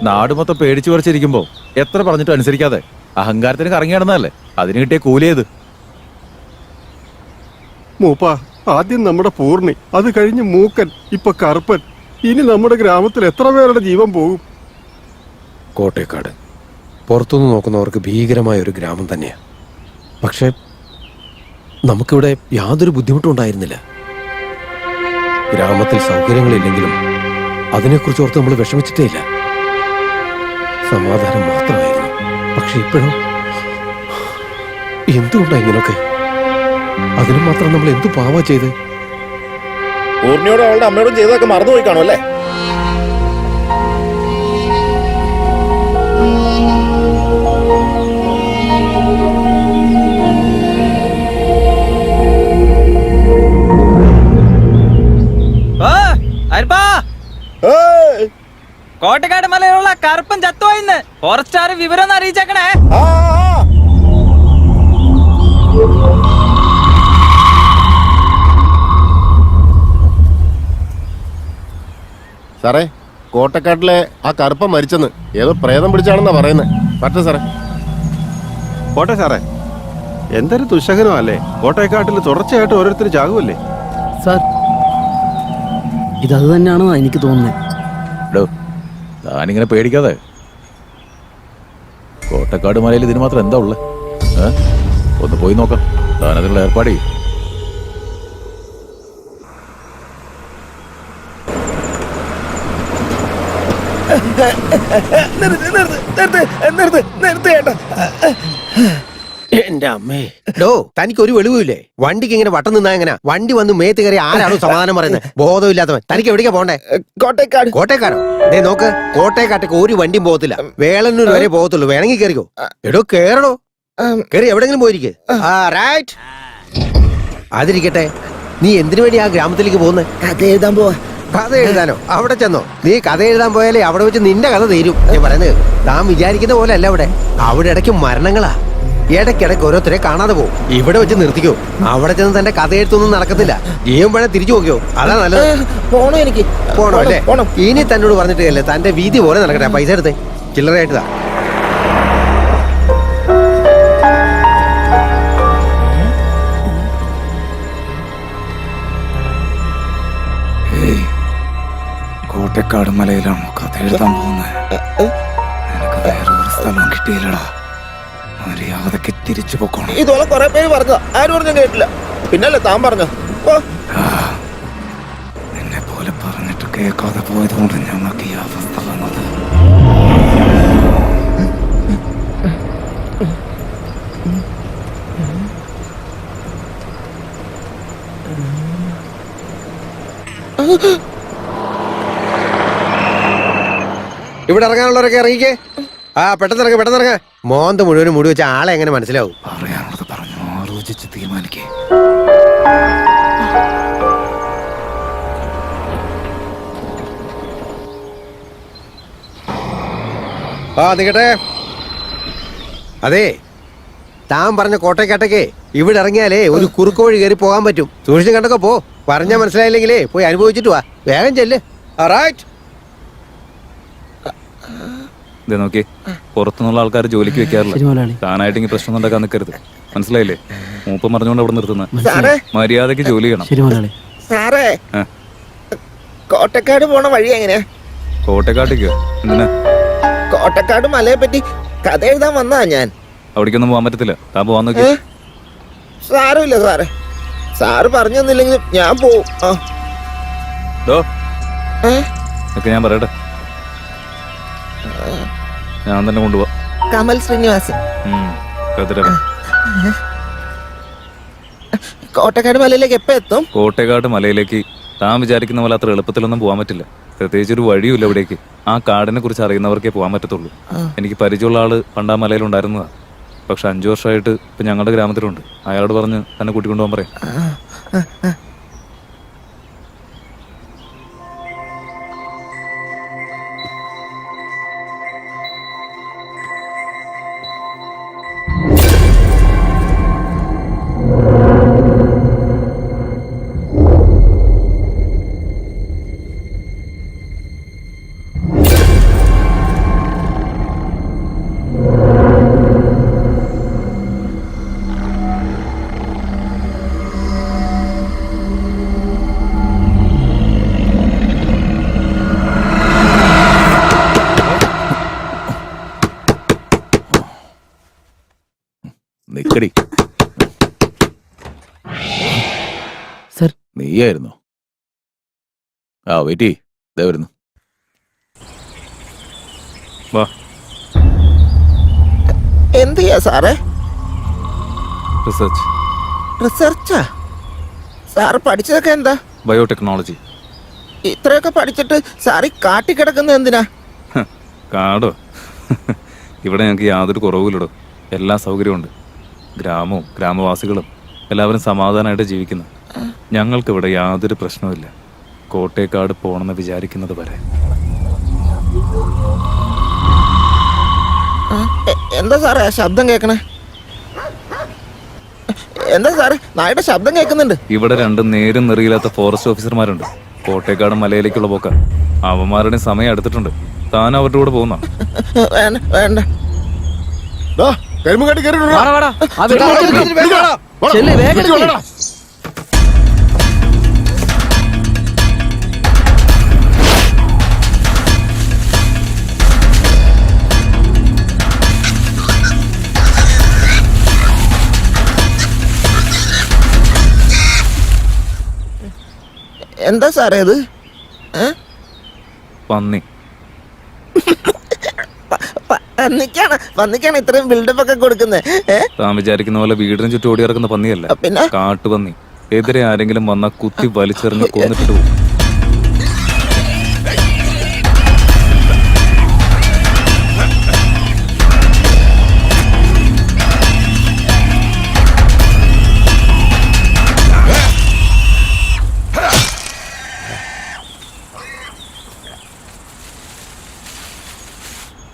നാട് മൊത്തം പേടിച്ചു പറിച്ചിരിക്കുമ്പോ എത്ര പറഞ്ഞിട്ടും അനുസരിക്കാതെ അഹങ്കാരത്തിന് കറങ്ങി നടന്നതല്ലേ, അതിന് കിട്ടിയ കൂലിയത്. മൂപ്പ, ആദ്യം നമ്മുടെ പൂർണ്ണി, അത് കഴിഞ്ഞ് മൂക്കൻ, ഇപ്പൊ കറുപ്പൻ. ഇനി നമ്മുടെ ഗ്രാമത്തിൽ എത്ര പേരുടെ ജീവൻ പോകും? കോട്ടേക്കാട് പുറത്തുനിന്ന് നോക്കുന്നവർക്ക് ഭീകരമായ ഒരു ഗ്രാമം തന്നെയാണ്. പക്ഷെ നമുക്കിവിടെ യാതൊരു ബുദ്ധിമുട്ടും ഉണ്ടായിരുന്നില്ല. ഗ്രാമത്തിൽ സൗകര്യങ്ങളില്ലെങ്കിലും അതിനെക്കുറിച്ച് ഓർത്ത് നമ്മൾ വിഷമിച്ചിട്ടേ ഇല്ല. സമാധാനം മാത്രമായിരുന്നു. പക്ഷെ ഇപ്പോഴും എന്തുകൊണ്ടാ ഇങ്ങനൊക്കെ? അതിന് മാത്രം നമ്മൾ എന്തു പാവാ ചെയ്ത്? പൂർണ്ണിയോടും അവളുടെ അമ്മയോടും ചെയ്തതൊക്കെ മറന്നുപോയി കാണും അല്ലേ? കോട്ടക്കാട് മലയിലുള്ള കറുപ്പൻ ചത്തുപോയിന്ന് ഫോറസ്റ്റാർ വിവരം ഒന്ന് അറിയിച്ചേക്കണേ. സാറേ, കോട്ടക്കാട്ടിലെ ആ കറുപ്പൻ മരിച്ചെന്ന് ഏതോ പ്രേതം പിടിച്ചാണെന്നാ പറയുന്നത്. പറ്റേ സാറേ. പോട്ടെ സാറേ, എന്തൊരു ദുശകനമല്ലേ. കോട്ടയക്കാട്ടിൽ തുടർച്ചയായിട്ട് ഓരോരുത്തർ ചാകുമല്ലേ സാർ? ഇതത് തന്നെയാണോ എനിക്ക് തോന്നുന്നത്. താനിങ്ങനെ പേടിക്കാതെ. കോട്ടക്കാട് മലയിൽ ഇതിന് മാത്രം എന്താ ഉള്ളത്? ഒന്ന് പോയി നോക്കാം. താനതിനുള്ള ഏർപ്പാട് ചെയ്യും. എന്റെ അമ്മേ, ഡോ തനിക്ക് ഒരു വെളിവില്ലേ? വണ്ടിക്ക് ഇങ്ങനെ വട്ടം നിന്നാ എങ്ങനെ? വണ്ടി വന്ന് മേത്ത് കയറി ആരാണോ സമാധാനം പറയുന്നത്? ബോധമില്ലാത്തവൻ. തനിക്ക് എവിടേക്കാ പോണ്ടേ? കോട്ടയക്കാട്. കോട്ടയക്കാരോ? ദേ നോക്ക്, കോട്ടയക്കാട്ടേക്ക് ഒരു വണ്ടിയും പോകത്തില്ല. വേളന്നൂർ വരെ പോകത്തുള്ളൂ. വേണമെങ്കിൽ കയറിക്കോ. എടോ കേറണോ? കയറി എവിടെങ്കിലും പോയിരിക്കേ. റൈറ്റ്. അതിരിക്കട്ടെ, നീ എന്തിനു വേണ്ടി ആ ഗ്രാമത്തിലേക്ക് പോകുന്നത്? കഥ എഴുതാൻ പോവാ. കഥ എഴുതാനോ? അവിടെ ചെന്നോ? നീ കഥ എഴുതാൻ പോയാലേ അവിടെ വെച്ച് നിന്റെ കഥ തീരും. ഞാൻ പറയുന്നത് താൻ വിചാരിക്കുന്ന പോലെ അല്ല. അവിടെ ഇടയ്ക്ക് മരണങ്ങളാ. ഇടയ്ക്കിടയ്ക്ക് ഓരോരുത്തരെ കാണാതെ പോകും. ഇവിടെ വെച്ച് നിർത്തിക്കോ. അവിടെ ചെന്ന് തന്റെ കഥ എഴുത്തൊന്നും നടക്കത്തില്ല. ജീവൻ വേണേ തിരിച്ചു നോക്കിയോ? അതാ നല്ലത്. പോണോ? എനിക്ക് പോണോ അല്ലേ? ഇനി തന്നോട് പറഞ്ഞിട്ട് അല്ലേ, തന്റെ വീതി പോലെ നടക്കട്ടെ. പൈസ എടുത്തേ, ചില്ലറയായിട്ടാ. കോട്ടക്കാട് മലയിലാണോ കഥ എഴുതാൻ പോകുന്നത്? എനിക്ക് വേറൊരു സ്ഥലം കിട്ടിയില്ലടാ. മര്യാദക്ക് തിരിച്ചു പോക്കണം. ഇതുപോലെ കുറെ പേര് പറഞ്ഞു, ആരും പറഞ്ഞു കേട്ടില്ല. പിന്നല്ലേ താൻ പറഞ്ഞു. നിന്നെ പോലെ പറഞ്ഞിട്ട് കേൾക്കാതെ പോയതുകൊണ്ട് ഞങ്ങൾക്ക് ഈ അവസ്ഥ വന്നത്. ഇവിടെ ഇറങ്ങാനുള്ളവരൊക്കെ ഇറങ്ങിക്കേ. പെട്ടെന്നിറങ്ങ. മോന്ത മുഴുവനും മുടി വെച്ച ആളെ എങ്ങനെ മനസ്സിലാവും? പറയാനുള്ളത് പറഞ്ഞു, ആലോചിച്ച് തീരുമാനിക്കേ. നിക്കട്ടെ. അതെ, താൻ പറഞ്ഞ കോട്ടയക്കാട്ടേക്ക് ഇവിടെ ഇറങ്ങിയാലേ ഒരു കുറുക്ക് വഴി കയറി പോകാൻ പറ്റും. സൂക്ഷിച്ചും കണ്ടൊക്കെ പോ. പറഞ്ഞാ മനസ്സിലായില്ലെങ്കിലേ പോയി അനുഭവിച്ചിട്ട് വാ. വേഗം ചെല്ല്. റൈറ്റ്. നോക്കി, പുറത്തുനിന്നുള്ള ആൾക്കാർ ജോലിക്ക് വെക്കാറില്ല. താനായിട്ട് ഇങ്ങനെ പ്രശ്നം ഉണ്ടാക്കാൻ നിൽക്കരുത്. മനസ്സിലായില്ലേ? മൂപ്പം പറഞ്ഞുകൊണ്ട് അവിടെ നിർത്തുന്ന. മര്യാദക്ക് ജോലി ചെയ്യണം. സാറേ, കോട്ടക്കാട് പോണ വഴി എങ്ങനെയാ? കോട്ടക്കാട്ടേക്കോ? എന്തിനാ? കോട്ടക്കാട് മലയെ പറ്റി കഥ എഴുതാൻ വന്നതാ ഞാൻ. അവിടേക്കൊന്നും പോകാൻ പറ്റത്തില്ല. താൻ പോവാൻ നോക്കി. സാരമില്ല സാറേ, സാറ് പറഞ്ഞു തന്നില്ലെങ്കിൽ ഞാൻ പോവും. ഞാൻ പറയട്ടെ, ഞാൻ തന്നെ കൊണ്ടുപോവാ. കമൽ ശ്രീനിവാസൻ. കോട്ടക്കാട് മലയിലേക്ക് എപ്പോ എത്തും? കോട്ടക്കാട് മലയിലേക്ക് താൻ വിചാരിക്കുന്ന പോലെ അത്ര എളുപ്പത്തിലൊന്നും പോകാൻ പറ്റില്ല. പ്രത്യേകിച്ച് ഒരു വഴിയുമില്ല ഇവിടേക്ക്. ആ കാടിനെ കുറിച്ച് അറിയുന്നവർക്കേ പോകാൻ പറ്റത്തുള്ളൂ. എനിക്ക് പരിചയമുള്ള ആള് പണ്ടാ മലയിലുണ്ടായിരുന്നതാ. പക്ഷെ 5 വർഷമായിട്ട് ഇപ്പൊ ഞങ്ങളുടെ ഗ്രാമത്തിലുണ്ട്. അയാളോട് പറഞ്ഞ് തന്നെ കൂട്ടിക്കൊണ്ടുപോകാൻ പറയാം. നീയായിരുന്നു. ആ വെയിറ്റ് ഇതേ വരുന്നു. വാ. എന്ത് ചെയ്യാ സാറേ? റിസർച്ച്. റിസർച്ചാ? സാറ് പഠിച്ചതൊക്കെ എന്താ? ബയോടെക്നോളജി. ഇത്രയൊക്കെ പഠിച്ചിട്ട് സാറ് ഈ കാട്ടിക്കിടക്കുന്നത് എന്തിനാ? കാടോ? ഇവിടെ ഞങ്ങൾക്ക് യാതൊരു കുറവുമില്ലടോ. എല്ലാ സൗകര്യമുണ്ട്. ഗ്രാമവും ഗ്രാമവാസികളും എല്ലാവരും സമാധാനമായിട്ട് ജീവിക്കുന്നു. ഞങ്ങൾക്കിവിടെ യാതൊരു പ്രശ്നവുമില്ല. കോട്ടേക്കാട് പോകണമെന്ന് വിചാരിക്കുന്നത് വരെ. എന്താ സാറേ ആ ശബ്ദം കേൾക്കണേ? എന്താ സാറേ നായുടെ ശബ്ദം കേൾക്കുന്നുണ്ട്? ഇവിടെ രണ്ട് നേരും നെറിയില്ലാത്ത ഫോറസ്റ്റ് ഓഫീസർമാരുണ്ട്. കോട്ടേക്കാട് മലയിലേക്കുള്ള പോക്ക. അവന്മാരുടെ സമയം എടുത്തിട്ടുണ്ട്. താൻ അവരുടെ കൂടെ പോകുന്ന? വേണ്ട വേണ്ട. കരിമ്പുകാട്ടി വാടാ, വാടാ. ആ വെടി എടുക്ക്. ചെല്ല്, വേഗം എടുക്ക്. എന്താ സാറേ ഇത്? പന്നി. പന്നിക്കാണ് ഇത്രയും ബിൽഡപ്പ് ഒക്കെ കൊടുക്കുന്നത്? താൻ വിചാരിക്കുന്ന പോലെ വീടിന് ചുറ്റും ഓടി ഇറക്കുന്ന പന്നിയല്ല. പിന്നെ? കാട്ടുപന്നി. എതിരെ ആരെങ്കിലും വന്നാൽ കുത്തി വലിച്ചെറിഞ്ഞ് കൊന്നിട്ട് പോകും.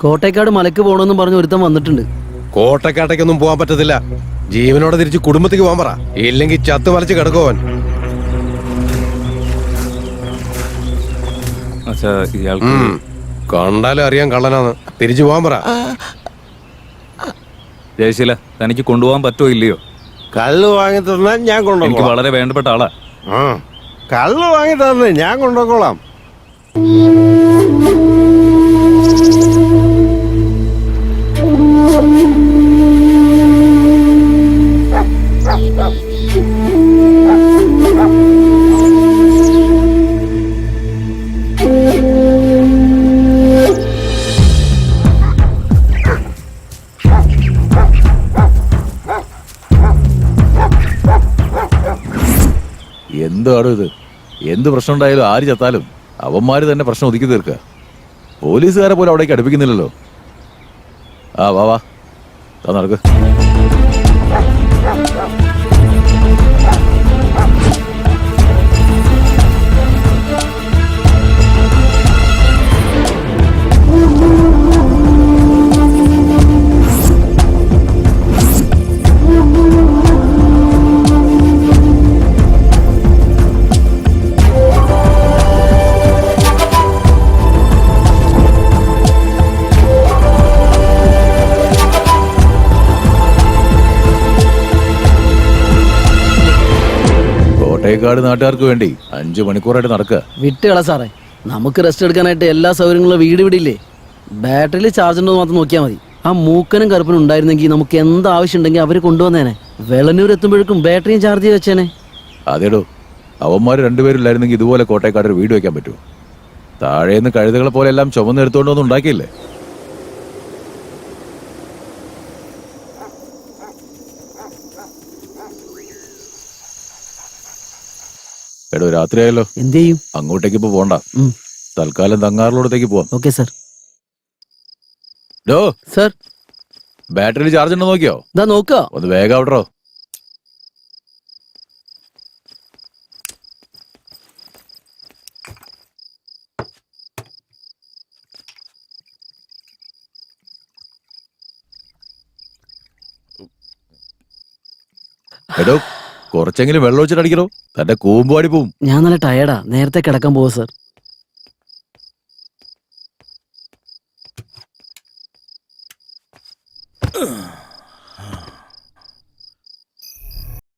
കോട്ടേക്കാട് മലക്ക് പോകണമെന്നും പറഞ്ഞ് ഒരുത്തം വന്നിട്ടുണ്ട്. കോട്ടക്കാട്ടേക്കൊന്നും പോകാൻ പറ്റത്തില്ല. ജീവനോടെ തിരിച്ച് കുടുംബത്തേക്ക് പോകാൻ പറ. ഇല്ലെങ്കിൽ ചത്തു മലച്ച് കിടക്കുവാൻ. അച്ഛാ, ഇയാൾക്ക് കണ്ടാലും അറിയാൻ കള്ളനാന്ന്. തിരിച്ചു പോകാൻ പറ. ജയശീല, തനിക്ക് കൊണ്ടുപോകാൻ പറ്റുമോ ഇല്ലയോ? കള്ള് വാങ്ങി തന്നാൽ ഞാൻ എനിക്ക് കൊണ്ടുപോകാം. വളരെ വേണ്ടപ്പെട്ട ആളാ. കള്ള് വാങ്ങി തന്നെ ഞാൻ കൊണ്ടുപോയിക്കോളാം. എന്താണ് ഇത്? എന്ത് പ്രശ്നം ഉണ്ടായാലും ആര് ചത്താലും അവന്മാര് തന്നെ പ്രശ്നം ഒതുക്കി തീർക്കുക. പോലീസുകാരെ പോലും അവിടേക്ക് അടുപ്പിക്കുന്നില്ലല്ലോ. ആ വാ വാ, നടക്ക്. കോട്ടേക്കാട് നാട്ടുകാർക്ക് വേണ്ടി 5 മണിക്കൂറായിട്ട് നടക്കുക. വിട്ടുകള സാറേ, നമുക്ക് റെസ്റ്റ് എടുക്കാനായിട്ട് എല്ലാ സൗകര്യങ്ങളും വീട് വിടില്ലേ. ബാറ്ററിയിൽ ചാർജ് ഉണ്ടോ മാത്രം നോക്കിയാൽ മതി. ആ മൂക്കനും കറുപ്പനും ഉണ്ടായിരുന്നെങ്കിൽ നമുക്ക് എന്ത് ആവശ്യം ഉണ്ടെങ്കിൽ അവര് കൊണ്ടുവന്നേനെ. വെളന്നൂർ എത്തുമ്പോഴേക്കും ബാറ്ററിയും ചാർജ് ചെയ്ത് വെച്ചേനെ. അതേടോ, അവന്മാർ രണ്ടുപേരില്ലായിരുന്നെങ്കിൽ ഇതുപോലെ കോട്ടേക്കാട് ഒരു വീട് വെക്കാൻ പറ്റുമോ? താഴേന്ന് കഴുതകളെ പോലെ എല്ലാം ചുമന്നെടുത്തോണ്ടൊന്നും ഉണ്ടാക്കിയില്ലേ? എടോ, രാത്രിയായല്ലോ. എന്ത് ചെയ്യും? അങ്ങോട്ടേക്ക് ഇപ്പൊ പോണ്ട. തൽക്കാലം തങ്ങാറിലോടത്തേക്ക് പോവാം. Okay sir. ഡോ സാർ, ബാറ്ററിയിൽ ചാർജ് ഉണ്ടോ നോക്കിയോ? ഇതാ നോക്കുക. ഒന്ന് വേഗം ആവട്ടോ. എടോ, കുറച്ചെങ്കിലും വെള്ളം ഒഴിച്ചിട്ടടിക്കണോ, തന്റെ കൂമ്പുപാടി പോവും. ഞാൻ നല്ല ടയർഡാ, നേരത്തെ കിടക്കാൻ പോവാ സാർ.